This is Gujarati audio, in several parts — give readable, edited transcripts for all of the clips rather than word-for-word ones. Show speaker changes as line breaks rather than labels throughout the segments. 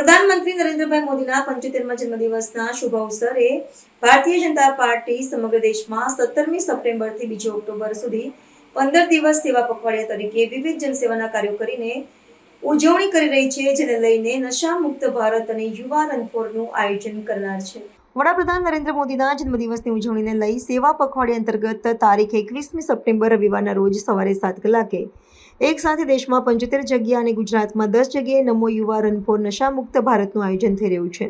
પ્રધાનમંત્રી નરેન્દ્રભાઈ મોદીના 75મા જન્મદિવસના શુભ અવસરે ભારતીય જનતા પાર્ટી સમગ્ર દેશમાં 17મી સપ્ટેમ્બરથી 2 ઓક્ટોબર સુધી 15 દિવસ સેવા પખવાડિયા તરીકે વિવિધ જનસેવાના કાર્યો કરીને ઉજવણી કરી રહી છે, જેને લઈને નશા મુક્ત ભારત અને યુવા રન ફોરનું આયોજન કરનાર છે. વડાપ્રધાન નરેન્દ્ર મોદીના જન્મદિવસની ઉજવણીને લઈ સેવા પખવાડિયા અંતર્ગત તારીખ 21મી સપ્ટેમ્બર રવિવારના રોજ સવારે 7 કલાકે એક સાથે દેશમાં 75 જગ્યા અને ગુજરાતમાં 10 જગ્યાએ નમો યુવા રન ફોર નશામુક્ત ભારતનું આયોજન થઈ રહ્યું છે.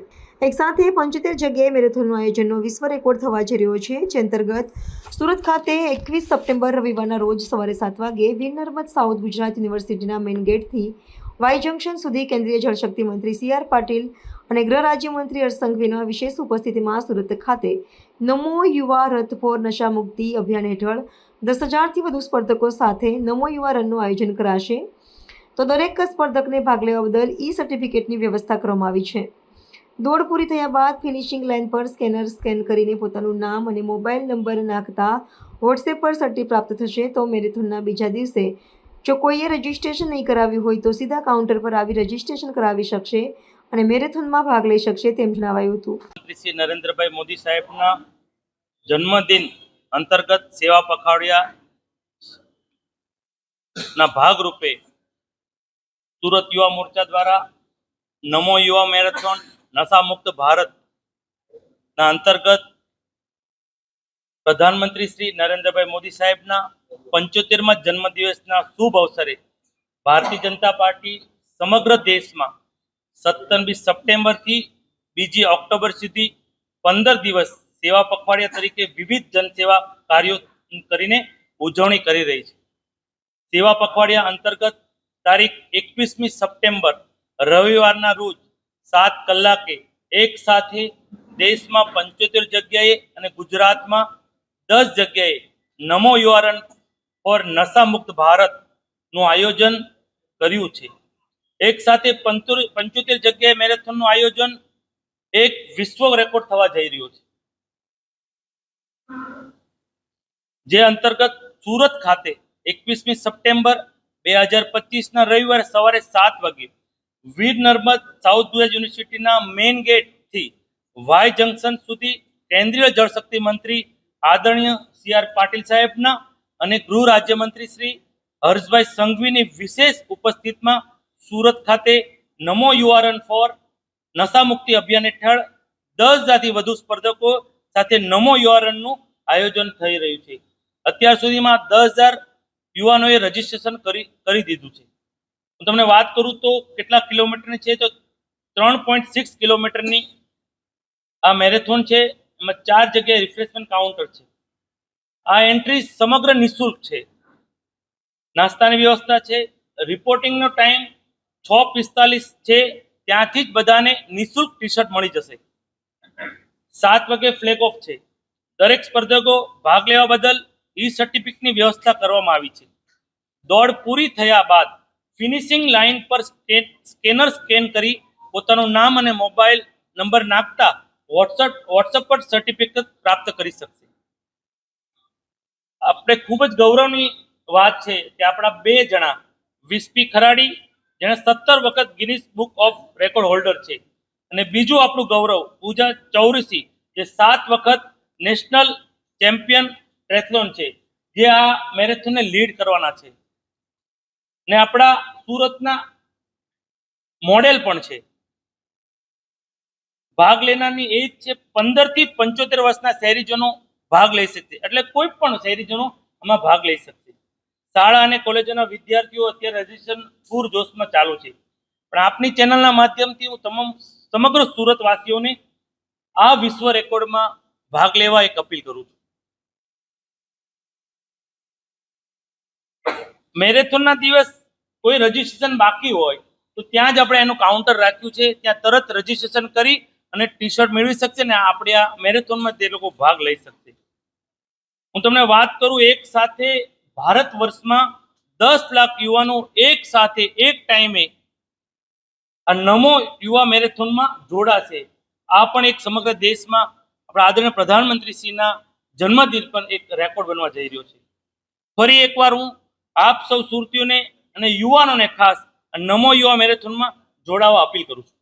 એક સાથે 75 જગ્યાએ મેરેથોનનું આયોજનનો વિશ્વ રેકોર્ડ થવા જઈ રહ્યો છે, જે અંતર્ગત સુરત ખાતે 21 સપ્ટેમ્બર રવિવારના રોજ સવારે 7 વાગે વીર નર્મદ સાઉથ ગુજરાત યુનિવર્સિટીના મેઇન ગેટથી વાય જંકશન સુધી કેન્દ્રીય જળશક્તિ મંત્રી CR પાટીલ અને ગૃહ રાજ્યમંત્રી હર્ષ સંઘવીના વિશેષ ઉપસ્થિતિમાં સુરત ખાતે નમો યુવા રથ ફોર નશામુક્તિ અભિયાન હેઠળ 10,000થી વધુ સ્પર્ધકો સાથે નમો યુવા રનનું આયોજન કરાશે. તો દરેક સ્પર્ધકને ભાગ લેવા બદલ સર્ટિફિકેટની વ્યવસ્થા કરવામાં આવી છે. દોડ પૂરી થયા બાદ ફિનિશિંગ લાઇન પર સ્કેન કરીને પોતાનું નામ અને મોબાઈલ નંબર નાખતા વોટ્સએપ પર સર્ટી પ્રાપ્ત થશે. તો મેરેથોનના બીજા દિવસે જો કોઈએ રજિસ્ટ્રેશન નહીં કરાવ્યું હોય તો સીધા કાઉન્ટર પર આવી રજિસ્ટ્રેશન કરાવી શકશે અને મેરેથોનમાં ભાગ લઈ શકશે, તેમ જણાવાયું હતું.
શ્રી નરેન્દ્રભાઈ મોદી સાહેબના જન્મદિન અંતર્ગત સેવા પખવાડિયાના ભાગરૂપે સુરત યુવા મોરચા દ્વારા નમો યુવા મેરેથોન નશામુક્ત ભારતના અંતર્ગત પ્રધાનમંત્રી શ્રી નરેન્દ્રભાઈ મોદી સાહેબના 75મા જન્મદિવસના શુભ અવસરે ભારતીય જનતા પાર્ટી સમગ્ર દેશમાં 17મી સપ્ટેમ્બરથી 2 ઓક્ટોબર સુધી 15 દિવસ સેવા પખવાડિયા તરીકે વિવિધ જનસેવા કાર્યો કરીને ઉજવણી કરી રહી છે. સેવા પખવાડિયા અંતર્ગત તારીખ 21મી સપ્ટેમ્બર રવિવારના રોજ 7 કલાકે એક સાથે દેશમાં 75 જગ્યાએ અને ગુજરાતમાં 10 જગ્યાએ નમો યુવા રન ફોર નશામુક્ત ભારતનું આયોજન કર્યું છે. એક સાથે 75 જગ્યાએ મેરેથોનનું આયોજન એક વિશ્વ રેકોર્ડ થવા જઈ રહ્યું છે, જે અંતર્ગત સુરત ખાતે 21મી સપ્ટેમ્બર 2025ના રવિવારે સવારે 7 વાગે વીર નર્મદ સાઉથ ગુજરાત યુનિવર્સિટીના મેઇન ગેટથી વાય જંકશન સુધી કેન્દ્રીય જળશક્તિ મંત્રી આદરણીય CR પાટીલ સાહેબના અને ગૃહ રાજ્યમંત્રી શ્રી હર્ષભાઈ સંઘવીની વિશેષ ઉપસ્થિતિમાં સુરત ખાતે નમો યુવા રન ફોર નશામુક્તિ અભિયાન હેઠળ 10,000થી વધુ સ્પર્ધકો સાથે નમો યુવા રનનું આયોજન થઈ રહ્યું છે. અત્યાર સુધીમાં 10,000 યુવાનોએ રજીસ્ટ્રેશન કરી દીધું છે. હું તમને વાત કરું તો કેટલા કિલોમીટરની છે, તો 3.6 કિલોમીટરની આ મેરેથોન છે. એમાં 4 જગ્યાએ રિફ્રેશમેન્ટ કાઉન્ટર છે. આ એન્ટ્રી સમગ્ર નિઃશુલ્ક છે. નાસ્તાની વ્યવસ્થા છે. રિપોર્ટિંગનો ટાઈમ 6:45 છે. ત્યાંથી જ બધાને નિઃશુલ્ક ટી-શર્ટ મળી જશે. 7 વાગે ફ્લેગ ઓફ છે. દરેક સ્પર્ધકો ભાગ લેવા બદલ સર્ટિફિકેટની વ્યવસ્થા કરવામાં આવી છે. દોડ પૂરી થયા બાદ ફિનિશિંગ લાઇન પર સ્કેન કરી પોતાનું નામ અને મોબાઈલ નંબર નાખતા વોટ્સએપ પર સર્ટિફિકેટ પ્રાપ્ત કરી શકશે. આપણે ખૂબ જ ગૌરવની વાત છે કે આપણા 2 જણા વિસ્પી ખરાડી, જેણે 17 વખત Guinness book of record holder છે, અને બીજું આપણું ગૌરવ પૂજા ચૌરસી, જે 7 વખત નેશનલ ચેમ્પિયન ટ્રેથલોન છે, જે આ મેરેથોનને લીડ કરવાના છે ને આપણા સુરતના મોડેલ પણ છે. ભાગ લેનારની એજ છે 15 થી 75 વર્ષના શહેરીજનો ભાગ લઈ શકશે. એટલે કોઈ પણ શહેરીજનો આમાં ભાગ લઈ શકશે. શાળા અને કોલેજોના વિદ્યાર્થીઓ અત્યારે રજીસ્ટ્રેશન પૂરજોશમાં ચાલુ છે. પણ આપની ચેનલના માધ્યમથી હું સમગ્ર સુરતવાસીઓને આ વિશ્વ રેકોર્ડમાં ભાગ લેવા એક અપીલ કરું છું. મેરેથોનના દિવસ કોઈ રજીસ્ટ્રેશન બાકી હોય તો ત્યાં જ આપણે એનું કાઉન્ટર રાખ્યું છે. ત્યાં તરત રજીસ્ટ્રેશન કરી અને ટી-શર્ટ મેળવી શકશે ને આપણે આ મેરેથોનમાં તે લોકો ભાગ લઈ શકશે. હું તમને વાત કરું, એક સાથે ભારત વર્ષમાં 10 લાખ યુવાનો એક સાથે એક ટાઈમે આ નમો યુવા મેરેથોનમાં જોડાશે. આ પણ એક સમગ્ર દેશમાં આપણા આદરણીય પ્રધાનમંત્રીશ્રીના જન્મદિન પર એક રેકોર્ડ બનવા જઈ રહ્યો છે. ફરી એકવાર હું આપ સૌ સુરતીઓને અને યુવાનોને ખાસ નમો યુવા મેરેથોનમાં જોડાવા અપીલ કરું છું.